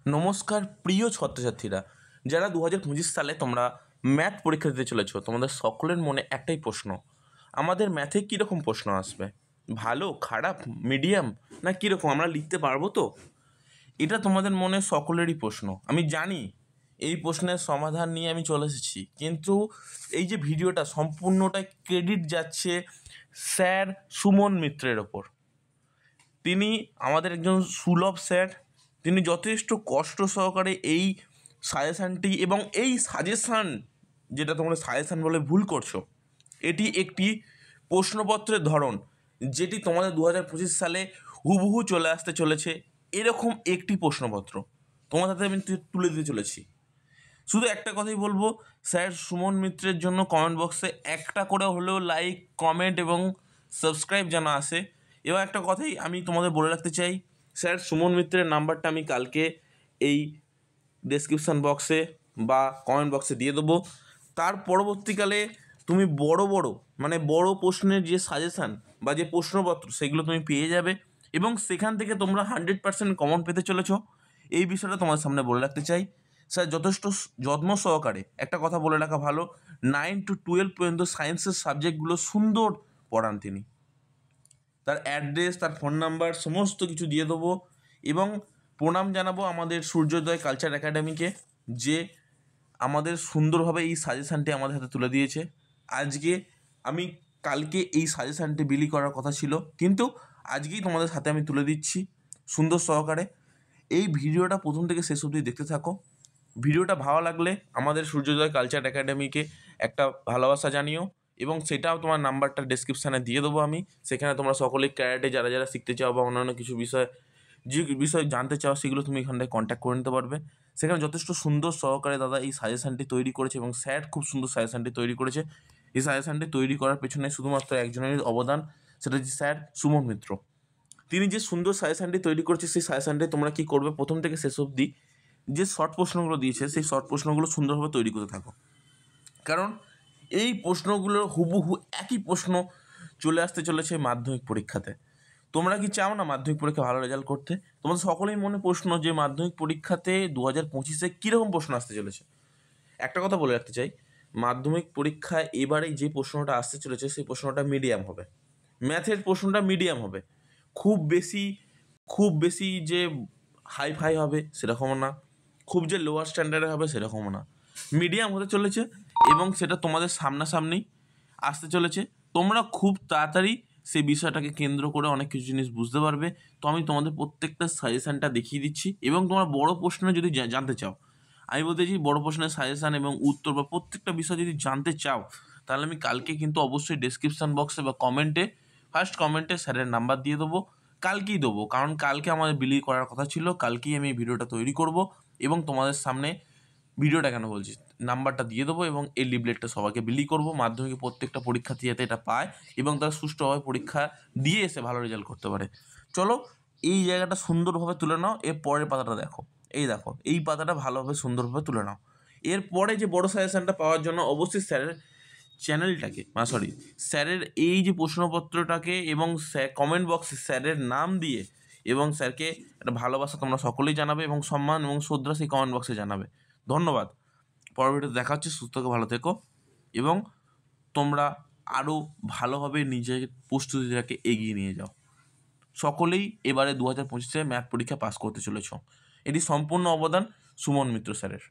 নমস্কার প্রিয় ছাত্রছাত্রীরা, যারা 2025 সালে তোমরা ম্যাথ পরীক্ষা দিতে চলেছো, তোমাদের সকলের মনে একটাই প্রশ্ন, আমাদের ম্যাথে কীরকম প্রশ্ন আসবে? ভালো, খারাপ, মিডিয়াম, না কীরকম? আমরা লিখতে পারবো তো? এটা তোমাদের মনে সকলেরই প্রশ্ন। আমি জানি এই প্রশ্নের সমাধান নিয়ে আমি চলে এসেছি, কিন্তু এই যে ভিডিওটা সম্পূর্ণটাই ক্রেডিট যাচ্ছে স্যার সুমন মিত্রের ওপর। তিনি আমাদের একজন সুলভ স্যার। তিনি যথেষ্ট কষ্ট সহকারে এই সাজেশানটি, এবং এই সাজেশান, যেটা তোমরা সাজেশান বলে ভুল করছো, এটি একটি প্রশ্নপত্রের ধরন যেটি তোমাদের 2025 সালে হুবহু চলে আসতে চলেছে। এরকম একটি প্রশ্নপত্র তোমার হাতে আমি তুলে দিতে চলেছি। শুধু একটা কথাই বলবো, স্যার সুমন মিত্রের জন্য কমেন্ট বক্সে একটা করে হলেও লাইক, কমেন্ট এবং সাবস্ক্রাইব যেন আসে। এবার একটা কথাই আমি তোমাদের বলে রাখতে চাই, স্যার সুমন মিত্রের নাম্বারটা আমি কালকে এই ডেসক্রিপশান বক্সে বা কমেন্ট বক্সে দিয়ে দেবো। তার পরবর্তীকালে তুমি বড় প্রশ্নের যে সাজেশান বা যে প্রশ্নপত্র, সেগুলো তুমি পেয়ে যাবে এবং সেখান থেকে তোমরা 100% কমন পেতে চলেছো। এই বিষয়টা তোমার সামনে বলে রাখতে চাই। স্যার যথেষ্ট যত্ন সহকারে, একটা কথা বলে রাখা ভালো, 9 to 12 পর্যন্ত সায়েন্সের সাবজেক্টগুলো সুন্দর পড়ান তিনি। তার অ্যাড্রেস, তার ফোন নাম্বার সমস্ত কিছু দিয়ে দেবো এবং প্রণাম জানাবো আমাদের সূর্যোদয় কালচার একাডেমিকে, যে আমাদের সুন্দরভাবে এই সাজেশানটি আমাদের হাতে তুলে দিয়েছে। কালকে এই সাজেশানটি বিলি করার কথা ছিল, কিন্তু আজকেই তোমাদের হাতে আমি তুলে দিচ্ছি সুন্দর সহকারে। এই ভিডিওটা প্রথম থেকে শেষ অবধি দেখতে থাকো। ভিডিওটা ভালো লাগলে আমাদের সূর্যোদয় কালচার একাডেমিকে একটা ভালোবাসা জানিও, এবং সেটাও তোমার নাম্বারটা ডেসক্রিপশানে দিয়ে দেবো আমি। সেখানে তোমরা সকলেই ক্যারাটে যারা যারা শিখতে চাও বা অন্যান্য কিছু যে বিষয় জানতে চাও, সেগুলো তুমি এখানটায় কন্ট্যাক্ট করে নিতে পারবে। সেখানে যথেষ্ট সুন্দর সহকারে দাদা এই সাজেশানটি তৈরি করেছে এবং স্যার খুব সুন্দর সাজেশানটি তৈরি করেছে। এই সাজেশানটি তৈরি করার পেছনে শুধুমাত্র একজনের অবদান, সেটা হচ্ছে স্যার সুমন মিত্র। তিনি যে সুন্দর সাজেশানটি তৈরি করেছে, সেই সাজেশানটি তোমরা কী করবে, প্রথম থেকে শেষ অবধি যে শর্ট প্রশ্নগুলো দিয়েছে, সেই শর্ট প্রশ্নগুলো সুন্দরভাবে তৈরি করতে থাকো। কারণ এই প্রশ্নগুলোর হুবহু একই প্রশ্ন চলে আসতে চলেছে মাধ্যমিক পরীক্ষাতে। তোমরা কি চাও না মাধ্যমিক পরীক্ষা ভালো রেজাল্ট করতে? তোমাদের সকলেই মনে প্রশ্ন যে মাধ্যমিক পরীক্ষাতে 2025-এ কীরকম প্রশ্ন আসতে চলেছে। একটা কথা বলে রাখতে চাই, মাধ্যমিক পরীক্ষায় এবারে যে প্রশ্নটা আসতে চলেছে, সেই প্রশ্নটা মিডিয়াম হবে। ম্যাথের প্রশ্নটা মিডিয়াম হবে, খুব বেশি যে হাই ফাই হবে সেরকমও না, খুব যে লোয়ার স্ট্যান্ডার্ডে হবে সেরকমও না, মিডিয়াম হতে চলেছে। এবং সেটা তোমাদের সামনাসামনি আসতে চলেছে। তোমরা খুব তাড়াতাড়ি সেই বিষয়টাকে কেন্দ্র করে অনেক কিছু জিনিস বুঝতে পারবে। তো আমি তোমাদের প্রত্যেকটা সাজেশানটা দেখিয়ে দিচ্ছি, এবং তোমরা বড় প্রশ্ন যদি জানতে চাও, আমি বলতে চাই বড় প্রশ্নের সাজেশান এবং উত্তর বা প্রত্যেকটা বিষয় যদি জানতে চাও, তাহলে আমি কালকে কিন্তু অবশ্যই ডেসক্রিপশান বক্সে বা ফার্স্ট কমেন্টে স্যারের নাম্বার দিয়ে দেবো। কালকেই দেবো, কারণ কালকে আমাদের বিলি করার কথা ছিল। কালকেই আমি এই ভিডিওটা তৈরি করব এবং তোমাদের সামনে ভিডিওটা কেন বলছি, নাম্বারটা দিয়ে দেবো এবং এই লিভলেটটা সবাইকে বিলি করব। মাধ্যমিকে প্রত্যেকটা পরীক্ষার্থী যাতে এটা পায় এবং তারা সুষ্ঠুভাবে পরীক্ষা দিয়ে এসে ভালো রেজাল্ট করতে পারে। চলো এই জায়গাটা সুন্দরভাবে তুলে নাও। এর পরের পাতাটা দেখো, এই পাতাটা ভালোভাবে সুন্দরভাবে তুলে নাও। এরপরে যে বড় সাজেশানটা পাওয়ার জন্য অবশ্যই স্যারের চ্যানেলটাকে স্যারের এই যে প্রশ্নপত্রটাকে এবং কমেন্ট বক্সে স্যারের নাম দিয়ে এবং স্যারকে একটা ভালোবাসা তোমরা সকলেই জানাবে এবং সম্মান এবং শ্রদ্ধা সেই কমেন্ট বক্সে জানাবে। ধন্যবাদ। পরবর্তীতে দেখা হচ্ছে। সুস্থ থেকো, ভালো থেকো এবং তোমরা আরও ভালোভাবে নিজের প্রস্তুতিটাকে এগিয়ে নিয়ে যাও। সকলেই এবারে 2025-এ ম্যাথ পরীক্ষা পাস করতে চলেছ। এটি সম্পূর্ণ অবদান সুমন মিত্র স্যারের।